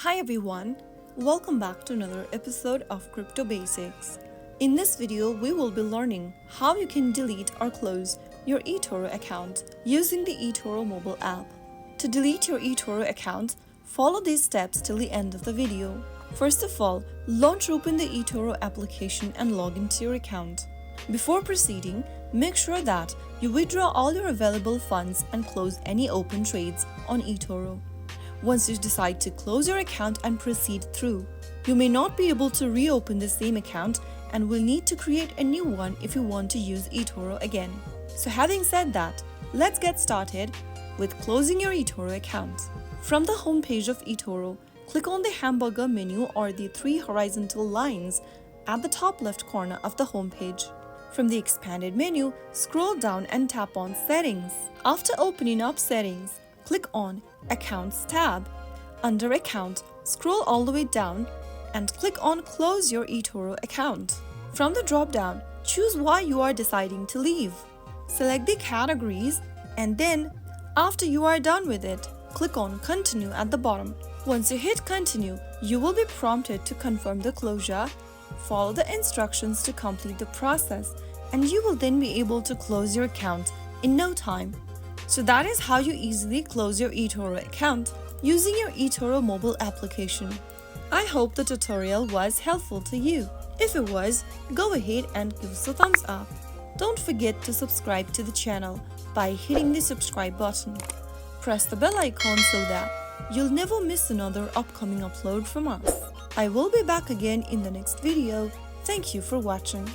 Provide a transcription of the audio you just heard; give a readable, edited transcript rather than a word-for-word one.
Hi everyone, welcome back to another episode of Crypto Basics. In this video, we will be learning how you can delete or close your eToro account using the eToro mobile app. To delete your eToro account, follow these steps till the end of the video. First of all, launch or open the eToro application and log into your account. Before proceeding, make sure that you withdraw all your available funds and close any open trades on eToro. Once you decide to close your account and proceed through, you may not be able to reopen the same account and will need to create a new one if you want to use eToro again. So having said that, let's get started with closing your eToro account. From the home page of eToro, click on the hamburger menu or the three horizontal lines at the top left corner of the home page. From the expanded menu, scroll down and tap on Settings. After opening up Settings, click on Accounts tab. Under Account, scroll all the way down and click on Close your eToro account. From the drop-down, choose why you are deciding to leave. Select the categories and then, after you are done with it, click on Continue at the bottom. Once you hit Continue, you will be prompted to confirm the closure. Follow the instructions to complete the process and you will then be able to close your account in no time. So that is how you easily close your eToro account using your eToro mobile application. I hope the tutorial was helpful to you. If it was, go ahead and give us a thumbs up. Don't forget to subscribe to the channel by hitting the subscribe button. Press the bell icon so that you'll never miss another upcoming upload from us. I will be back again in the next video. Thank you for watching.